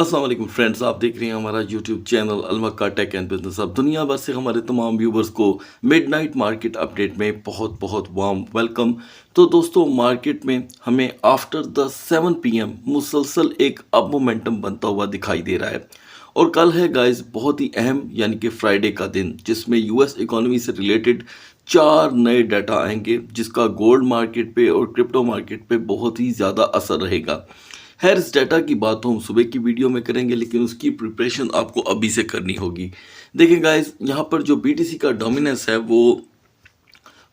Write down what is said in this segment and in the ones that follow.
अस्सलाम वालेकुम फ्रेंड्स, आप देख रहे हैं हमारा यूट्यूब चैनल अलमक्का टेक एंड बिजनेस। अब दुनिया भर से हमारे तमाम व्यूवर्स को मिडनाइट मार्केट अपडेट में बहुत बहुत वार्म वेलकम। तो दोस्तों, मार्केट में हमें आफ्टर द 7 PM मुसलसल एक अप मोमेंटम बनता हुआ दिखाई दे रहा है। और कल है गाइस बहुत ही अहम यानी कि फ्राइडे का दिन, जिसमें यूएस इकोनॉमी से रिलेटेड 4 नए डाटा आएंगे, जिसका गोल्ड मार्केट पे और क्रिप्टो मार्केट पे बहुत ही ज़्यादा असर रहेगा। खैर, इस डाटा की बात तो हम सुबह की वीडियो में करेंगे, लेकिन उसकी प्रिपरेशन आपको अभी से करनी होगी। देखिए गाइस, यहाँ पर जो बीटीसी का डोमिनेंस है वो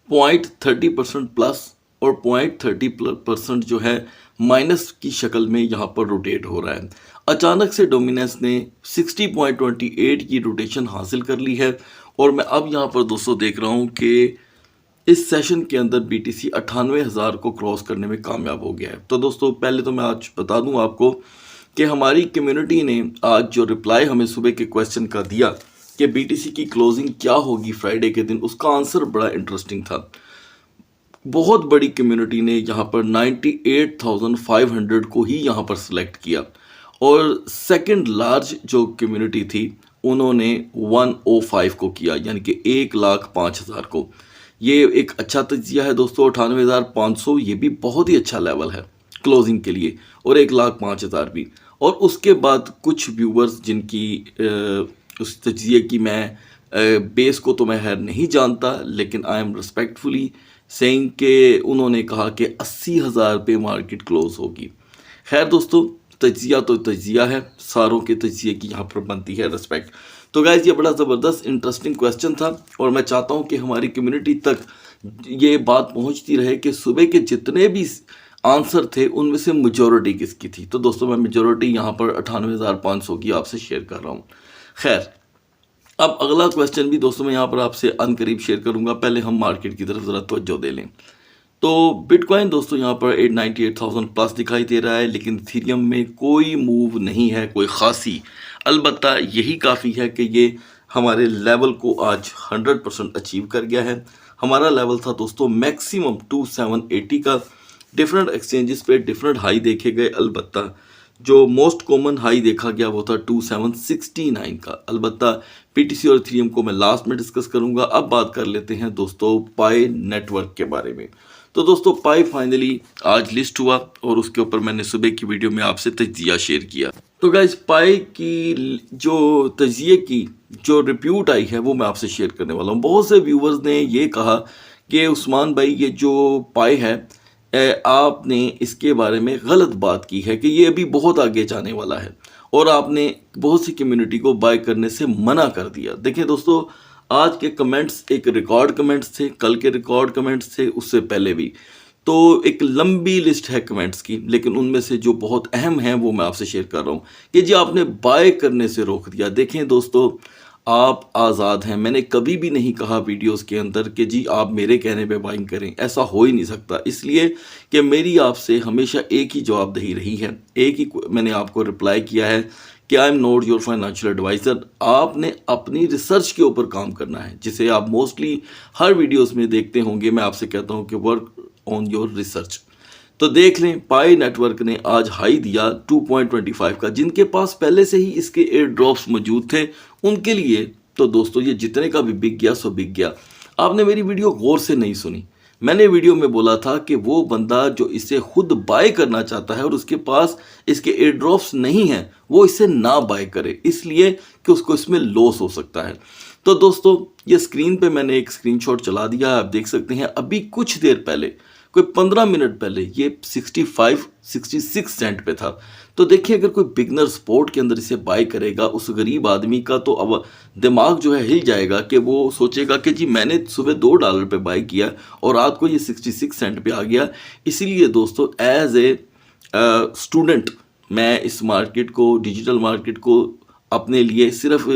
0.30% प्लस और 0.30% जो है माइनस की शक्ल में यहाँ पर रोटेट हो रहा है। अचानक से डोमिनेंस ने 60.28 की रोटेशन हासिल कर ली है। और मैं अब यहाँ पर दोस्तों देख रहा हूँ कि इस सेशन के अंदर बीटीसी 98,000 को क्रॉस करने में कामयाब हो गया है। तो दोस्तों, पहले तो मैं आज बता दूं आपको कि हमारी कम्युनिटी ने आज जो रिप्लाई हमें सुबह के क्वेश्चन का दिया कि बीटीसी की क्लोजिंग क्या होगी फ्राइडे के दिन, उसका आंसर बड़ा इंटरेस्टिंग था। बहुत बड़ी कम्युनिटी ने यहाँ पर 98,500 को ही यहाँ पर सिलेक्ट किया, और सेकंड लार्ज जो कम्युनिटी थी उन्होंने 105 को किया, यानी कि 1,05,000 को। ये एक अच्छा तजिया है दोस्तों। 98,500 ये भी बहुत ही अच्छा लेवल है क्लोजिंग के लिए, और 1,05,000 भी। और उसके बाद कुछ व्यूवर्स जिनकी उस तजिए की मैं बेस को तो मैं खैर नहीं जानता, लेकिन आई एम रिस्पेक्टफुली सेइंग कि उन्होंने कहा कि 80,000 पे मार्केट क्लोज होगी। खैर दोस्तों, तजिया तो तजिया है, सारों के तजिए की यहाँ पर बनती है रिस्पेक्ट। तो गाइज, ये बड़ा ज़बरदस्त इंटरेस्टिंग क्वेश्चन था, और मैं चाहता हूँ कि हमारी कम्युनिटी तक ये बात पहुँचती रहे कि सुबह के जितने भी आंसर थे उनमें से मेजॉरिटी किसकी थी। तो दोस्तों, मैं मेजॉरिटी यहाँ पर 98,500 की आपसे शेयर कर रहा हूँ। खैर, अब अगला क्वेश्चन भी दोस्तों मैं यहाँ पर आपसे अनकरीब शेयर करूँगा। पहले हम मार्केट की तरफ ज़रा तवज्जो दे लें। तो बिटकॉइन दोस्तों यहाँ पर 898,000 प्लस दिखाई दे रहा है, लेकिन इथेरियम में कोई मूव नहीं है, कोई खासी। अलबत्ता यही काफ़ी है कि ये हमारे लेवल को आज 100% अचीव कर गया है। हमारा लेवल था दोस्तों मैक्सिमम 2780 का। डिफरेंट एक्सचेंजेस पे डिफरेंट हाई देखे गए, अलबत्ता जो मोस्ट कॉमन हाई देखा गया वो था 2769 का। अलबत्ता पीटीसी और इथेरियम को मैं लास्ट में डिस्कस करूंगा। अब बात कर लेते हैं दोस्तों पाई नेटवर्क के बारे में। तो दोस्तों, पाई फाइनली आज लिस्ट हुआ, और उसके ऊपर मैंने सुबह की वीडियो में आपसे तजिया शेयर किया। तो गाइज, पाई की जो तजिए की जो रिप्यूट आई है वो मैं आपसे शेयर करने वाला हूँ। बहुत से व्यूवर्स ने ये कहा कि उस्मान भाई, ये जो पाई है आपने इसके बारे में गलत बात की है कि ये अभी बहुत आगे जाने वाला है, और आपने बहुत सी कम्युनिटी को बाय करने से मना कर दिया। देखिए दोस्तों, आज के कमेंट्स एक रिकॉर्ड कमेंट्स थे, कल के रिकॉर्ड कमेंट्स थे, उससे पहले भी। तो एक लंबी लिस्ट है कमेंट्स की, लेकिन उनमें से जो बहुत अहम है वो मैं आपसे शेयर कर रहा हूँ कि जी आपने बाय करने से रोक दिया। देखें दोस्तों, आप आज़ाद हैं। मैंने कभी भी नहीं कहा वीडियोस के अंदर कि जी आप मेरे कहने पे बाइंग करें, ऐसा हो ही नहीं सकता। इसलिए कि मेरी आपसे हमेशा एक ही जवाबदेही रही है, एक ही मैंने आपको रिप्लाई किया है कि I am not your financial adviser. आपने अपनी रिसर्च के ऊपर काम करना है, जिसे आप मोस्टली हर वीडियोस में देखते होंगे। मैं आपसे कहता हूँ कि वर्क ऑन योर रिसर्च। तो देख लें, पाई नेटवर्क ने आज हाई दिया 2.25 का। जिनके पास पहले से ही इसके एयर ड्रॉप्स मौजूद थे उनके लिए तो दोस्तों ये जितने का भी बिक गया सो बिक गया। आपने मेरी वीडियो गौर से नहीं सुनी। मैंने वीडियो में बोला था कि वो बंदा जो इसे खुद बाय करना चाहता है और उसके पास इसके एयर ड्रॉप्स नहीं हैं, वो इसे ना बाय करे, इसलिए कि उसको इसमें लॉस हो सकता है। तो दोस्तों, ये स्क्रीन पे मैंने एक स्क्रीनशॉट चला दिया, आप देख सकते हैं। अभी कुछ देर पहले, कोई 15 मिनट पहले, ये 65-66 सेंट पे था। तो देखिए, अगर कोई बिगनर स्पोर्ट के अंदर इसे बाय करेगा, उस गरीब आदमी का तो अब दिमाग जो है हिल जाएगा कि वो सोचेगा कि जी मैंने सुबह $2 पे बाय किया और रात को ये 66 सेंट पे आ गया। इसीलिए दोस्तों, एज ए स्टूडेंट मैं इस मार्केट को, डिजिटल मार्केट को अपने लिए सिर्फ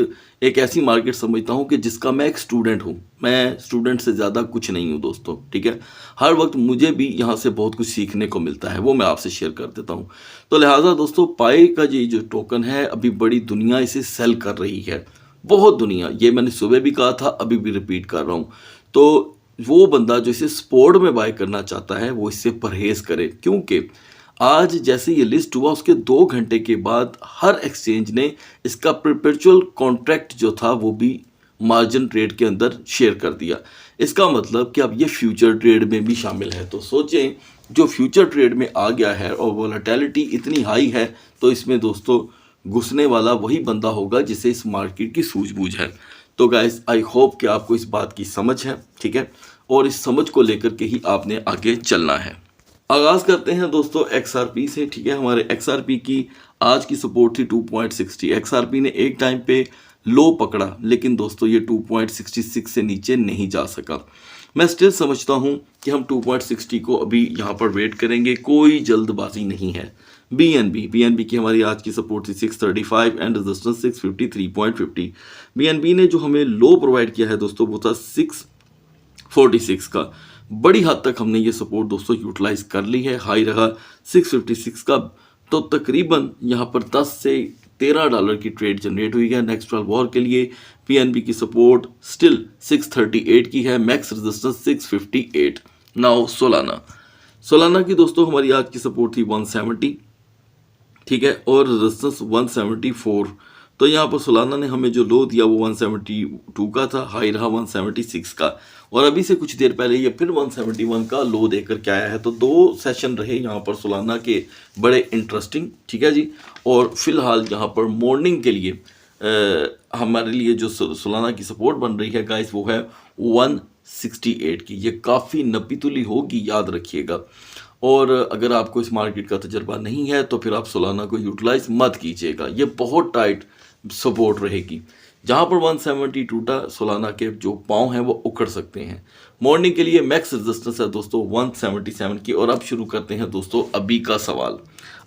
एक ऐसी मार्केट समझता हूँ कि जिसका मैं एक स्टूडेंट हूँ। मैं स्टूडेंट से ज़्यादा कुछ नहीं हूँ दोस्तों, ठीक है। हर वक्त मुझे भी यहाँ से बहुत कुछ सीखने को मिलता है, वो मैं आपसे शेयर कर देता हूँ। तो लिहाजा दोस्तों, पाई का ये जो टोकन है, अभी बड़ी दुनिया इसे सेल कर रही है, बहुत दुनिया। ये मैंने सुबह भी कहा था, अभी भी रिपीट कर रहा हूँ। तो वो बंदा जो इसे स्पोर्ट में बाय करना चाहता है वो इससे परहेज़ करे, क्योंकि आज जैसे ये लिस्ट हुआ उसके 2 घंटे के बाद हर एक्सचेंज ने इसका परपेचुअल कॉन्ट्रैक्ट जो था वो भी मार्जिन ट्रेड के अंदर शेयर कर दिया। इसका मतलब कि अब ये फ्यूचर ट्रेड में भी शामिल है। तो सोचें, जो फ्यूचर ट्रेड में आ गया है और वोलेटिलिटी इतनी हाई है, तो इसमें दोस्तों घुसने वाला वही बंदा होगा जिसे इस मार्केट की सूझबूझ है। तो गाइस, आई होप कि आपको इस बात की समझ है, ठीक है, और इस समझ को लेकर के ही आपने आगे चलना है। आगाज़ करते हैं दोस्तों XRP से, ठीक है। हमारे XRP की आज की सपोर्ट थी 2.60। XRP ने एक टाइम पे लो पकड़ा, लेकिन दोस्तों ये 2.66 से नीचे नहीं जा सका। मैं स्टिल समझता हूँ कि हम 2.60 को अभी यहाँ पर वेट करेंगे, कोई जल्दबाजी नहीं है। BNB की हमारी आज की सपोर्ट थी 635 एंड रेजिस्टेंस 653.50। BNB ने जो हमें लो प्रोवाइड किया है दोस्तों वो था 646 का। बड़ी हद तक हमने ये सपोर्ट दोस्तों यूटिलाइज कर ली है। हाई रहा 656 का, तो तकरीबन यहाँ पर 10 से 13 डॉलर की ट्रेड जनरेट हुई है। नेक्स्ट 12 वॉर के लिए PNB की सपोर्ट स्टिल 638 की है, मैक्स रेजिस्टेंस 658। नाउ सोलाना की दोस्तों हमारी आज की सपोर्ट थी 170, ठीक है, और रेजिस्टेंस 174। तो यहाँ पर सोलाना ने हमें जो लो दिया वो 172 का था, हाई रहा 176 का, और अभी से कुछ देर पहले ये फिर 171 का लो देकर के आया है। तो 2 सेशन रहे यहाँ पर सोलाना के बड़े इंटरेस्टिंग, ठीक है जी। और फिलहाल यहाँ पर मॉर्निंग के लिए हमारे लिए जो सोलाना की सपोर्ट बन रही है गाइस वो है 168 की। ये काफ़ी नपीतुली होगी, याद रखिएगा। और अगर आपको इस मार्केट का तजर्बा नहीं है तो फिर आप सोलाना को यूटिलाइज मत कीजिएगा, ये बहुत टाइट सपोर्ट रहेगी। जहाँ पर 170 टूटा, सोलाना के जो पाँव हैं वो उखड़ सकते हैं। मॉर्निंग के लिए मैक्स रेजिस्टेंस है दोस्तों 177 की। और अब शुरू करते हैं दोस्तों अभी का सवाल।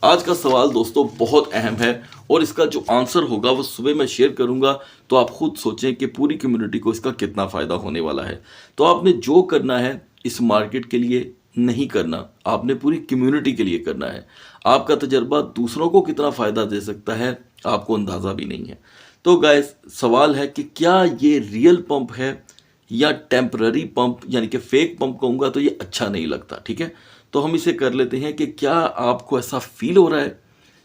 आज का सवाल दोस्तों बहुत अहम है और इसका जो आंसर होगा वो सुबह मैं शेयर करूंगा, तो आप खुद सोचें कि पूरी कम्युनिटी को इसका कितना फ़ायदा होने वाला है। तो आपने जो करना है इस मार्केट के लिए नहीं करना, आपने पूरी कम्युनिटी के लिए करना है। आपका तजर्बा दूसरों को कितना फ़ायदा दे सकता है आपको अंदाज़ा भी नहीं है। तो गाइस, सवाल है कि क्या ये रियल पंप है या टेम्पररी पंप, यानी कि फेक पंप कहूँगा तो ये अच्छा नहीं लगता, ठीक है। तो हम इसे कर लेते हैं कि क्या आपको ऐसा फील हो रहा है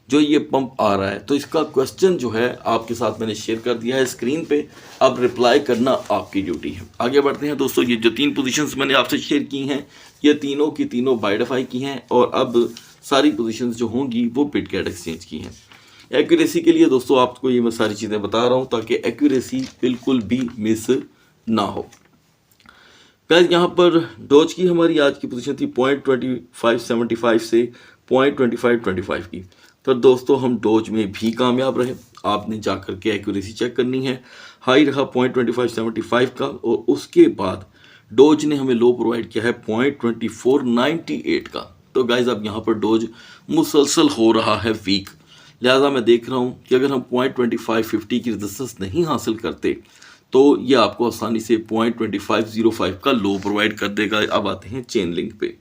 जो ये पंप आ रहा है। तो इसका क्वेश्चन जो है आपके साथ मैंने शेयर कर दिया है स्क्रीन पे, अब रिप्लाई करना आपकी ड्यूटी है। आगे बढ़ते हैं दोस्तों। ये जो 3 पोजीशंस मैंने आपसे शेयर की हैं ये तीनों की तीनों बायडिफाई की हैं, और अब सारी पोजीशंस जो होंगी वो बिटगेट एक्सचेंज की हैं। एक्यूरेसी के लिए दोस्तों आपको ये मैं सारी चीज़ें बता रहा हूँ ताकि एक्यूरेसी बिल्कुल भी मिस ना हो। गाइस, यहाँ पर डोज की हमारी आज की पोजीशन थी 0.2575 से 0.2525 की। पर दोस्तों हम डोज में भी कामयाब रहे। आपने जाकर के एक्यूरेसी चेक करनी है। हाई रहा 0.2575 का, और उसके बाद डोज ने हमें लो प्रोवाइड किया है 0.2498 का। तो गाइस, अब यहाँ पर डोज मुसलसल हो रहा है वीक, लिहाजा मैं देख रहा हूँ कि अगर हम 0.2550 की रेजिस्टेंस नहीं हासिल करते तो ये आपको आसानी से 0.2505 का लो प्रोवाइड कर देगा। अब आते हैं चेन लिंक पे।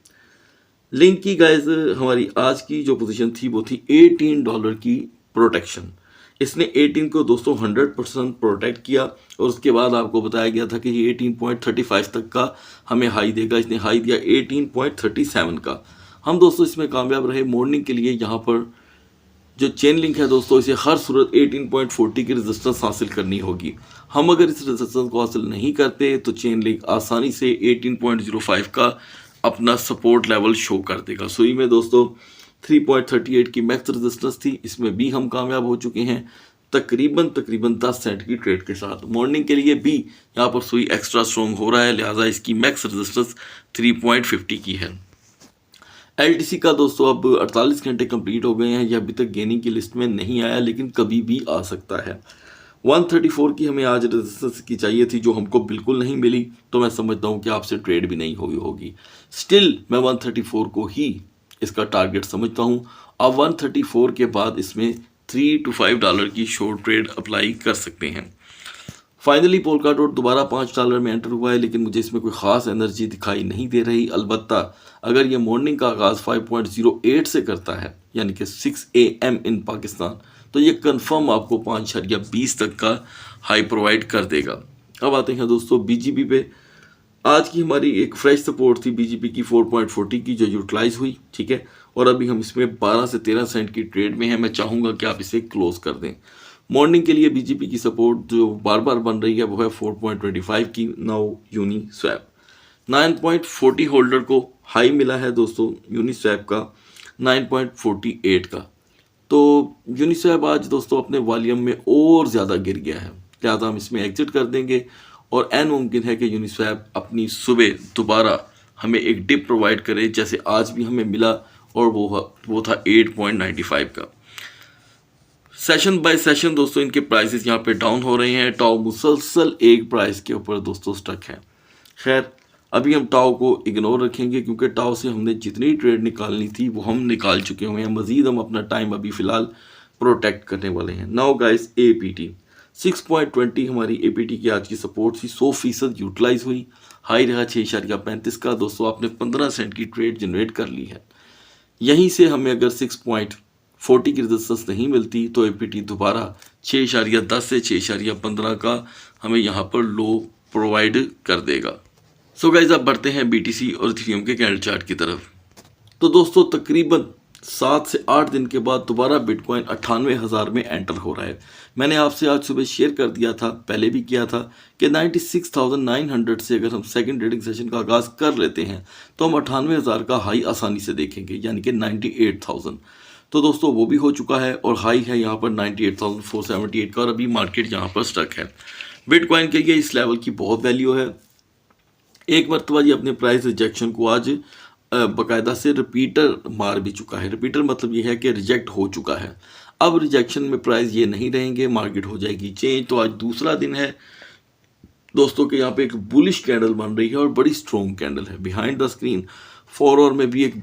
लिंक की गाइस हमारी आज की जो पोजीशन थी वो थी $18 की प्रोटेक्शन। इसने 18 को दोस्तों 100% प्रोटेक्ट किया, और उसके बाद आपको बताया गया था कि ये 18.35 तक का हमें हाई देगा। इसने हाई दिया 18.37 का। हम दोस्तों इसमें कामयाब रहे। मॉर्निंग के लिए यहाँ पर जो चेन लिंक है दोस्तों, इसे हर सूरत 18.40 की रेजिस्टेंस हासिल करनी होगी। हम अगर इस रेजिस्टेंस को हासिल नहीं करते तो चेन लिंक आसानी से 18.05 का अपना सपोर्ट लेवल शो कर देगा। सुई में दोस्तों 3.38 की मैक्स रेजिस्टेंस थी, इसमें भी हम कामयाब हो चुके हैं तकरीबन 10 सेंट की ट्रेड के साथ। मॉर्निंग के लिए भी यहाँ पर सुई एक्स्ट्रा स्ट्रॉन्ग हो रहा है, लिहाजा इसकी मैक्स रेजिस्टेंस 3.50 की है। LTC का दोस्तों अब 48 घंटे कंप्लीट हो गए हैं, यह अभी तक गेनिंग की लिस्ट में नहीं आया, लेकिन कभी भी आ सकता है। 134 की हमें आज रेजिस्टेंस की चाहिए थी जो हमको बिल्कुल नहीं मिली, तो मैं समझता हूँ कि आपसे ट्रेड भी नहीं हुई होगी। स्टिल मैं 134 को ही इसका टारगेट समझता हूँ। अब 134 के बाद इसमें $3 to $5 की शॉर्ट ट्रेड अप्लाई कर सकते हैं। फाइनली पोलकाडॉट दोबारा $5 में एंटर हुआ है, लेकिन मुझे इसमें कोई ख़ास एनर्जी दिखाई नहीं दे रही। अलबत्ता अगर ये मॉर्निंग का आगाज़ 5.08 से करता है, यानी कि 6 AM इन पाकिस्तान, तो ये कंफर्म आपको 5.20 तक का हाई प्रोवाइड कर देगा। अब आते हैं दोस्तों BGP पे। आज की हमारी एक फ्रेश सपोर्ट थी BGP की 4.40 की जो यूटिलाइज हुई, ठीक है, और अभी हम इसमें 12 से 13 सेंट की ट्रेड में है। मैं चाहूँगा कि आप इसे क्लोज कर दें। मॉर्निंग के लिए बीजीपी की सपोर्ट जो बार बार बन रही है वो है 4.25 की। नाउ यूनिस्वैप 9.40 होल्डर को हाई मिला है दोस्तों यूनिस्वैप का 9.48 का। तो यूनिस्वैप आज दोस्तों अपने वॉल्यूम में और ज़्यादा गिर गया है, लिहाजा हम इसमें एग्जिट कर देंगे और एन मुमकिन है कि यूनिस्वैप अपनी सुबह दोबारा हमें एक डिप प्रोवाइड करे जैसे आज भी हमें मिला, और वो था 8.95 का। सेशन बाय सेशन दोस्तों इनके प्राइसेस यहाँ पे डाउन हो रहे हैं। टाओ मुसलसल एक प्राइस के ऊपर दोस्तों स्टक है। खैर अभी हम टाओ को इग्नोर रखेंगे क्योंकि टाओ से हमने जितनी ट्रेड निकालनी थी वो हम निकाल चुके हुए हैं। मजीद हम अपना टाइम अभी फ़िलहाल प्रोटेक्ट करने वाले हैं। नाउ गाइस APT 6.20 हमारी APT की आज की सपोर्ट थी, 100% यूटिलाइज हुई। हाई रहा 6.35 का। दोस्तों आपने 15 सेंट की ट्रेड जनरेट कर ली है। यहीं से हमें अगर 6.40 की रेजिस्टेंस नहीं मिलती तो APT दोबारा 6.10 से 6.15 का हमें यहाँ पर लो प्रोवाइड कर देगा। सो गाइज अब बढ़ते हैं BTC और इथेरियम के कैंडल चार्ट की तरफ। तो दोस्तों तकरीबन 7 से 8 दिन के बाद दोबारा बिटकॉइन 98,000 में एंटर हो रहा है। मैंने आपसे आज सुबह शेयर कर दिया था, पहले भी किया था कि 96,900 से अगर हम सेकंड ट्रेडिंग सेशन का आगाज़ कर लेते हैं तो हम 98,000 का हाई आसानी से देखेंगे, यानी कि 98,000। तो दोस्तों वो भी हो चुका है और हाई है यहाँ पर 98,478 का और अभी मार्केट यहाँ पर स्टक है। बिटकॉइन के लिए इस लेवल की बहुत वैल्यू है। एक मरतबा ये अपने प्राइस रिजेक्शन को आज बाकायदा से रिपीटर मार भी चुका है। रिपीटर मतलब ये है कि रिजेक्ट हो चुका है। अब रिजेक्शन में प्राइस ये नहीं रहेंगे, मार्केट हो जाएगी चेंज। तो आज दूसरा दिन है दोस्तों के यहाँ पे एक बुलिश कैंडल बन रही है और बड़ी स्ट्रॉन्ग कैंडल है। बिहाइंड द स्क्रीन 4 आवर में भी एक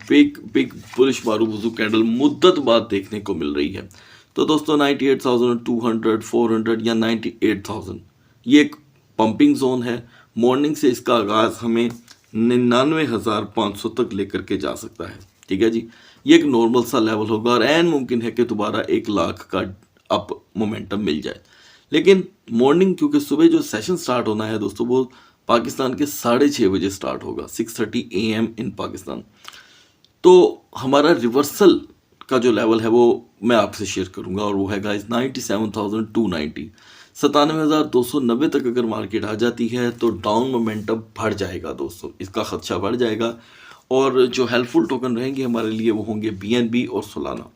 बिग बुलिश मारूबुजू कैंडल मुद्दत बाद देखने को मिल रही है। तो दोस्तों 98,200, 400 या 98,000 ये एक पंपिंग जोन है। मॉर्निंग से इसका आगाज़ हमें 99,500 तक लेकर के जा सकता है। ठीक है जी, ये एक नॉर्मल सा लेवल होगा और एन मुमकिन है कि दोबारा 1 लाख का अप मोमेंटम मिल जाए। लेकिन मॉर्निंग क्योंकि सुबह जो सेशन स्टार्ट होना है दोस्तों वो पाकिस्तान के 6:30 बजे स्टार्ट होगा, 6:30 AM इन पाकिस्तान। तो हमारा रिवर्सल का जो लेवल है वो मैं आपसे शेयर करूंगा और वो है गाइस 97,290, 97,290 तक अगर मार्केट आ जाती है तो डाउन मोमेंटम बढ़ जाएगा दोस्तों, इसका खदशा बढ़ जाएगा। और जो हेल्पफुल टोकन रहेंगे हमारे लिए वो होंगे BNB और सोलाना।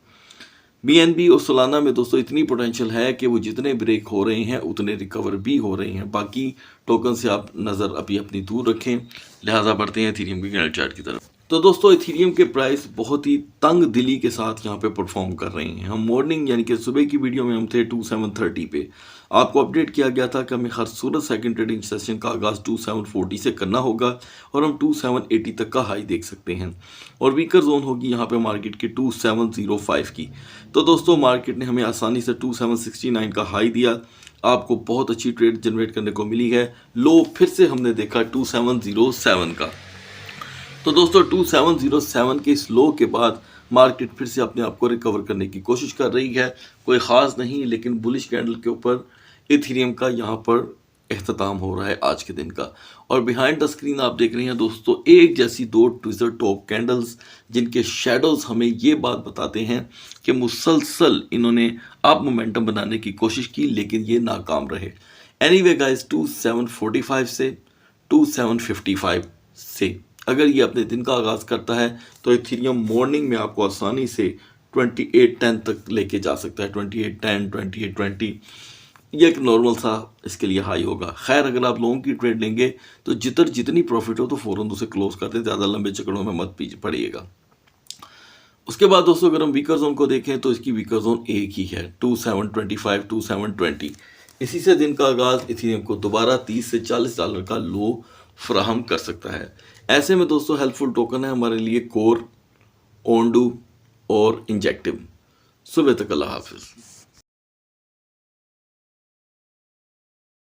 BNB और सोलाना में दोस्तों इतनी पोटेंशियल है कि वो जितने ब्रेक हो रहे हैं उतने रिकवर भी हो रहे हैं। बाकी टोकन से आप नज़र अभी अपनी दूर रखें। लिहाजा बढ़ते हैं इथेरियम के कैंडल चार्ट की तरफ। तो दोस्तों इथेरियम के प्राइस बहुत ही तंग दिली के साथ यहाँ पे परफॉर्म कर रहे हैं। हम मॉर्निंग यानी कि सुबह की वीडियो में हम थे 2730 पे। आपको अपडेट किया गया था कि हमें हर सूरत सेकंड ट्रेडिंग सेशन का आगाज़ 2740 से करना होगा और हम 2780 तक का हाई देख सकते हैं और वीकर जोन होगी यहाँ पे मार्केट की 2705 की। तो दोस्तों मार्केट ने हमें आसानी से 2769 का हाई दिया। आपको बहुत अच्छी ट्रेड जनरेट करने को मिली है। लो फिर से हमने देखा 2707 का। तो दोस्तों 2707 के इस लो के बाद मार्केट फिर से अपने आप को रिकवर करने की कोशिश कर रही है। कोई ख़ास नहीं, लेकिन बुलिश कैंडल के ऊपर इथेरियम का यहाँ पर एख्तिताम हो रहा है आज के दिन का। और बिहाइंड द स्क्रीन आप देख रहे हैं दोस्तों एक जैसी 2 ट्विज़र टॉप कैंडल्स, जिनके शेडोज़ हमें ये बात बताते हैं कि मुसलसल इन्होंने अप मोमेंटम बनाने की कोशिश की लेकिन ये नाकाम रहे। एनीवे गाइस 2745 से 2755 से अगर ये अपने दिन का आगाज़ करता है तो इथेरियम मॉर्निंग में आपको आसानी से 2810 तक लेके जा सकता है। 2810, 2820 ये एक नॉर्मल सा इसके लिए हाई होगा। खैर अगर आप लॉन्ग की ट्रेड लेंगे तो जितनी प्रॉफिट हो तो फ़ौरन उसे क्लोज कर दें, ज़्यादा लंबे चक्करों में मत पड़िएगा। उसके बाद दोस्तों अगर हम वीकर जोन को देखें तो इसकी वीकर जोन एक ही है 2725, 2720। इसी से दिन का आगाज़ इथेरियम को दोबारा 30 से 40 डॉलर का लो फ्राहम कर सकता है। ऐसे में दोस्तों हेल्पफुल टोकन है हमारे लिए कोर, ओंडू और इंजेक्टिव। सुबह तक अल्लाह हाफिज़।